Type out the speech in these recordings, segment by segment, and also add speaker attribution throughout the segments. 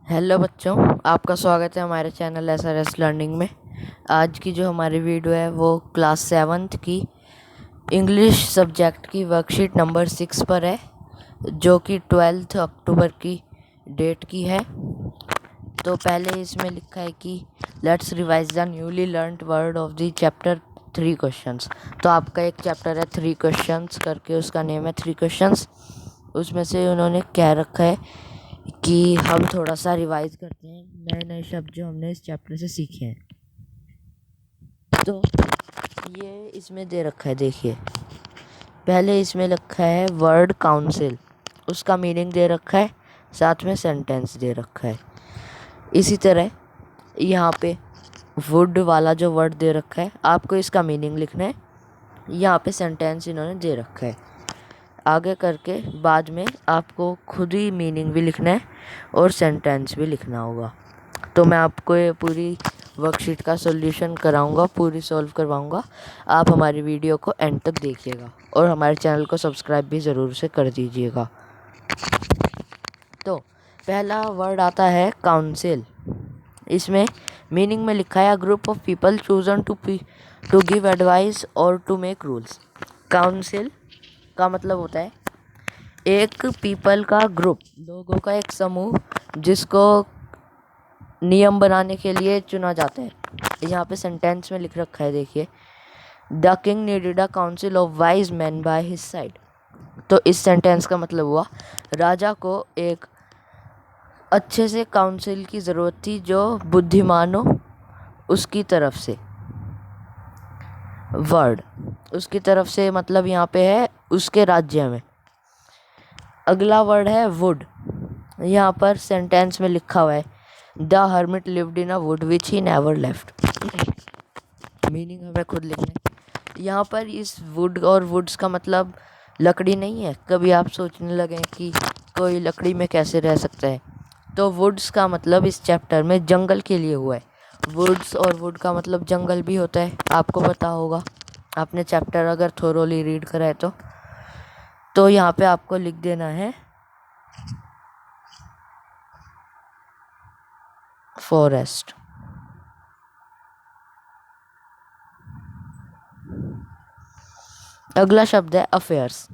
Speaker 1: Hello बच्चों, आपका स्वागत है हमारे चैनल SRS लर्निंग में। आज की जो हमारी वीडियो है वो क्लास 7th की इंग्लिश सब्जेक्ट की वर्कशीट नंबर 6 पर है, जो कि 12 अक्टूबर की डेट की है। तो पहले इसमें लिखा है कि let's revise the newly learned word of the chapter 3 questions. तो आपका एक चैप्टर है 3 क्वेश्चंस करके, उसका नेम है 3 क्वेश्चंस। उसमें से उन्होंने क्या रखा है कि हम थोड़ा सा रिवाइज करते हैं नए नए शब्द जो हमने इस चैप्टर से सीखे हैं। तो ये इसमें दे रखा है, देखिए। पहले इसमें रखा है वर्ड काउंसिल, उसका मीनिंग दे रखा है, साथ में सेंटेंस दे रखा है। इसी तरह यहाँ पे वुड वाला जो वर्ड दे रखा है, आपको इसका मीनिंग लिखना है। यहाँ पे सेंटेंस इन्होंने दे रखा है। आगे करके बाद में आपको खुद ही मीनिंग भी लिखना है और सेंटेंस भी लिखना होगा। तो मैं आपको ये पूरी वर्कशीट का सॉल्यूशन कराऊंगा, पूरी सॉल्व करवाऊंगा। आप हमारी वीडियो को एंड तक देखिएगा और हमारे चैनल को सब्सक्राइब भी ज़रूर से कर दीजिएगा। तो पहला वर्ड आता है काउंसिल। इसमें मीनिंग में लिखा है a group of people chosen to give advice और टू मेक रूल्स। काउंसिल का मतलब होता है एक पीपल का ग्रुप, लोगों का एक समूह जिसको नियम बनाने के लिए चुना जाता है। यहाँ पे सेंटेंस में लिख रखा है, देखिए। The king needed a council of wise man by his side. तो इस सेंटेंस का मतलब हुआ राजा को एक अच्छे से काउंसिल की ज़रूरत थी जो बुद्धिमान हो उसकी तरफ से। वर्ड उसकी तरफ से मतलब यहाँ पे है उसके राज्य में। अगला वर्ड है वुड। यहाँ पर सेंटेंस में लिखा हुआ है the hermit lived in a would which he never left. Meaning हमें खुद लिखना है। यहाँ पर इस वुड और वुड्स का मतलब लकड़ी नहीं है। कभी आप सोचने लगें कि कोई लकड़ी में कैसे रह सकता है, तो वुड्स का मतलब इस चैप्टर में जंगल के लिए हुआ है। वुड्स और वुड का मतलब जंगल भी होता है, आपको पता होगा, आपने चैप्टर अगर थोरोली रीड करा है तो यहाँ पे आपको लिख देना है फॉरेस्ट। अगला शब्द है अफेयर्स।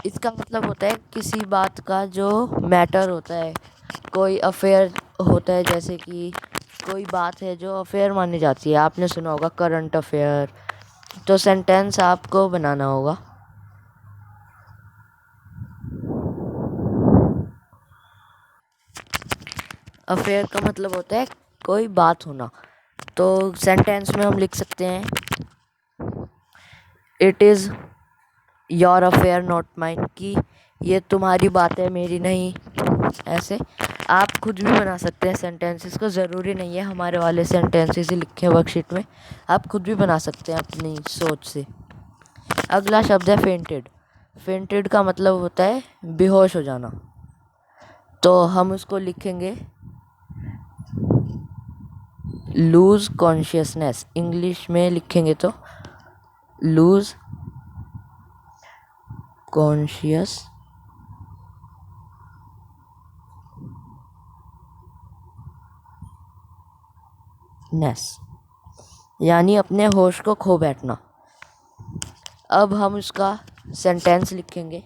Speaker 1: इसका मतलब होता है किसी बात का जो मैटर होता है। कोई अफेयर होता है, जैसे कि कोई बात है जो अफेयर मानी जाती है। आपने सुना होगा करंट अफेयर। तो सेंटेंस आपको बनाना होगा। अफेयर का मतलब होता है कोई बात होना। तो सेंटेंस में हम लिख सकते हैं it is your affair not mine, कि ये तुम्हारी बात है मेरी नहीं। ऐसे आप खुद भी बना सकते हैं सेंटेंसेस को। ज़रूरी नहीं है हमारे वाले सेंटेंसेस ही लिखे वर्कशीट में, आप खुद भी बना सकते हैं अपनी सोच से। अगला शब्द है फेंटेड। फेंटेड का मतलब होता है बेहोश हो जाना। तो हम उसको लिखेंगे लूज कॉन्शियसनेस। इंग्लिश में लिखेंगे तो लूज कॉन्शियसनेस, यानी अपने होश को खो बैठना। अब हम उसका सेंटेंस लिखेंगे।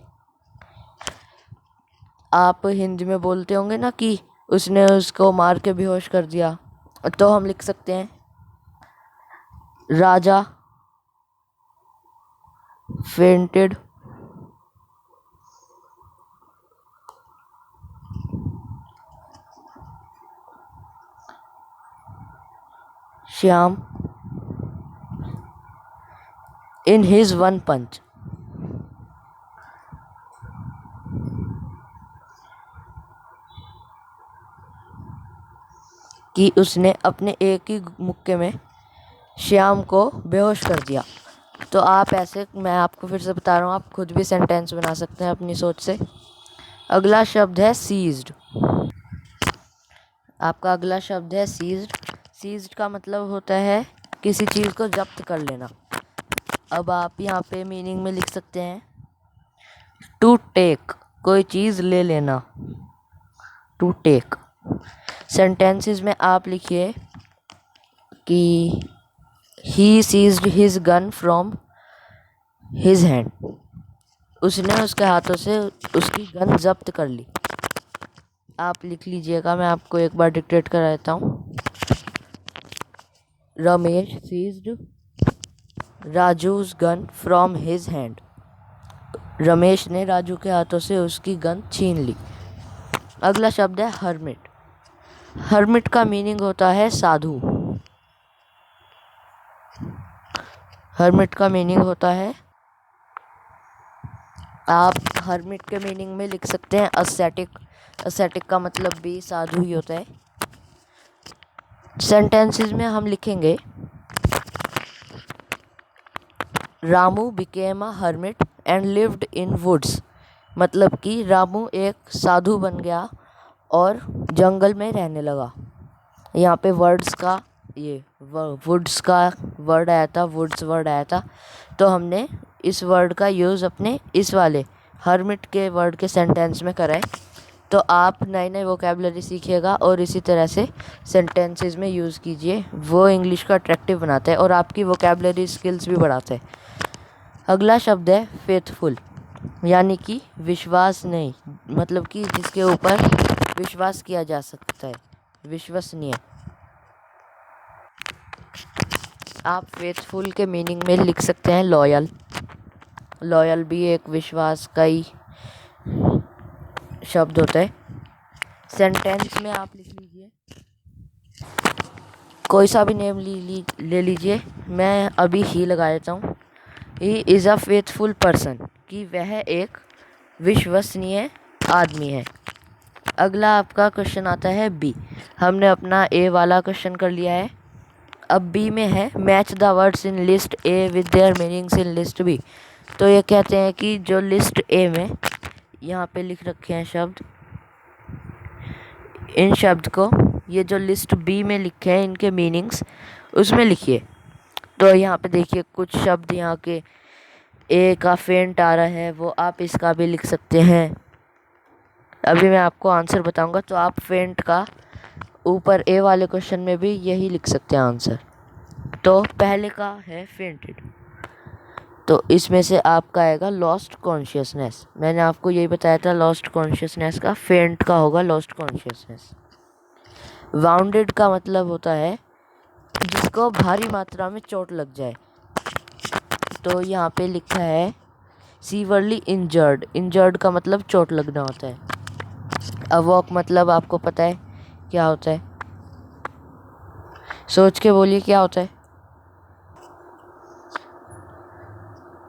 Speaker 1: आप हिंदी में बोलते होंगे ना कि उसने उसको मार के बेहोश कर दिया, तो हम लिख सकते हैं Raja fainted Shyam in his one punch. कि उसने अपने एक ही मुक्के में श्याम को बेहोश कर दिया। तो आप ऐसे, मैं आपको फिर से बता रहा हूँ, आप खुद भी सेंटेंस बना सकते हैं अपनी सोच से। अगला शब्द है सीज्ड। आपका अगला शब्द है सीज्ड। सीज्ड का मतलब होता है किसी चीज़ को जब्त कर लेना। अब आप यहाँ पे मीनिंग में लिख सकते हैं टू टेक, कोई चीज़ ले लेना। To take. सेंटेंसेस में आप लिखिए कि he seized his gun from his hand, उसने उसके हाथों से उसकी गन जब्त कर ली। आप लिख लीजिएगा, मैं आपको एक बार डिक्टेट करा देता हूँ। Ramesh seized Raju's gun from his hand. Ramesh ने राजू के हाथों से उसकी गन छीन ली। अगला शब्द है हर्मिट। हर्मिट का मीनिंग होता है साधु। हर्मिट का मीनिंग होता है, आप हर्मिट के मीनिंग में लिख सकते हैं असेटिक। असेटिक का मतलब भी साधु ही होता है। सेंटेंसेस में हम लिखेंगे Ramu became a hermit and lived in woods. मतलब कि रामू एक साधु बन गया और जंगल में रहने लगा। यहाँ पे वर्ड्स का वुड्स का वर्ड आया था, वुड्स वर्ड आया था, तो हमने इस वर्ड का यूज़ अपने इस वाले हर्मिट के वर्ड के सेंटेंस में करा है। तो आप नए नए वोकेबलरी सीखिएगा और इसी तरह से सेंटेंसेस में यूज़ कीजिए। वो इंग्लिश को अट्रैक्टिव बनाता है और आपकी वोकेबलरी स्किल्स भी बढ़ाता है। अगला शब्द है फेथफुल, यानी कि विश्वास नहीं, मतलब कि जिसके ऊपर विश्वास किया जा सकता है, विश्वसनीय। आप फेथफुल के मीनिंग में लिख सकते हैं लॉयल। लॉयल भी एक विश्वास का ही शब्द होता है। सेंटेंस में आप लिख लीजिए, कोई सा भी नेम ले लीजिए, मैं अभी ही लगा देता हूँ। He is a faithful person, कि वह एक विश्वसनीय आदमी है। अगला आपका क्वेश्चन आता है बी। हमने अपना ए वाला क्वेश्चन कर लिया है। अब बी में है match the words in list A with their meanings in list B. तो ये कहते हैं कि जो लिस्ट ए में यहाँ पे लिख रखे हैं शब्द, इन शब्द को ये जो लिस्ट बी में लिखे हैं इनके मीनिंग्स उसमें लिखिए। तो यहाँ पे देखिए कुछ शब्द यहाँ के ए का फेंट आ रहा है, वो आप इसका भी लिख सकते हैं। अभी मैं आपको आंसर बताऊंगा, तो आप फेंट का ऊपर ए वाले क्वेश्चन में भी यही लिख सकते हैं आंसर। तो पहले का है फेंटेड, तो इसमें से आपका आएगा लॉस्ट कॉन्शियसनेस। मैंने आपको यही बताया था, लॉस्ट कॉन्शियसनेस का फेंट का होगा लॉस्ट कॉन्शियसनेस। वाउंडेड का मतलब होता है जिसको भारी मात्रा में चोट लग जाए। तो यहाँ पे लिखा है सीवरली इंजर्ड। इंजर्ड का मतलब चोट लगना होता है। अवॉक मतलब आपको पता है क्या होता है, सोच के बोलिए क्या होता है।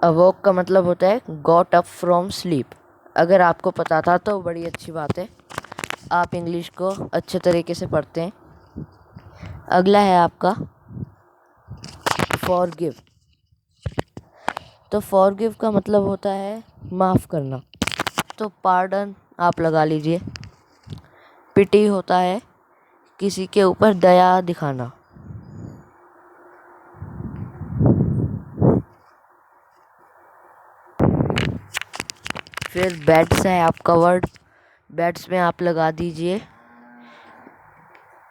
Speaker 1: अवॉक का मतलब होता है गॉट अप फ्रॉम स्लीप। अगर आपको पता था तो बड़ी अच्छी बात है, आप इंग्लिश को अच्छे तरीके से पढ़ते हैं। अगला है आपका फॉरगिव। तो फॉरगिव का मतलब होता है माफ़ करना, तो पार्डन आप लगा लीजिए। पिटी होता है किसी के ऊपर दया दिखाना। फिर बेड्स है आपका वर्ड। बेड्स में आप लगा दीजिए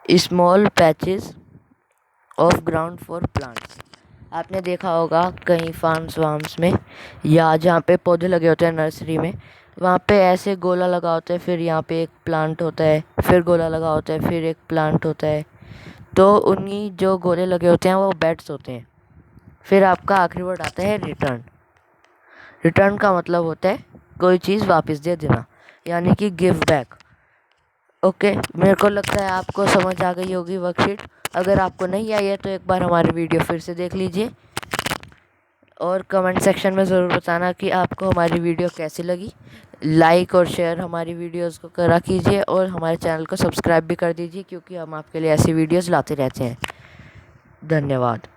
Speaker 1: small patches of ground for plants. आपने देखा होगा कहीं फार्म्स वार्म्स में या जहाँ पे पौधे लगे होते हैं नर्सरी में, वहाँ पे ऐसे गोला लगा होता है, फिर यहाँ पे एक प्लांट होता है, फिर गोला लगा होता है, फिर एक प्लांट होता है। तो उन्हीं जो गोले लगे होते हैं वो बेड्स होते हैं। फिर आपका आखिरी वर्ड आता है रिटर्न। रिटर्न का मतलब होता है कोई चीज़ वापस दे देना, यानी कि गिव बैक। ओके, मेरे को लगता है आपको समझ आ गई होगी वर्कशीट। अगर आपको नहीं आई है तो एक बार हमारी वीडियो फिर से देख लीजिए और कमेंट सेक्शन में ज़रूर बताना कि आपको हमारी वीडियो कैसी लगी। लाइक और शेयर हमारी वीडियोस को करा कीजिए और हमारे चैनल को सब्सक्राइब भी कर दीजिए, क्योंकि हम आपके लिए ऐसी वीडियोस लाते रहते हैं। धन्यवाद।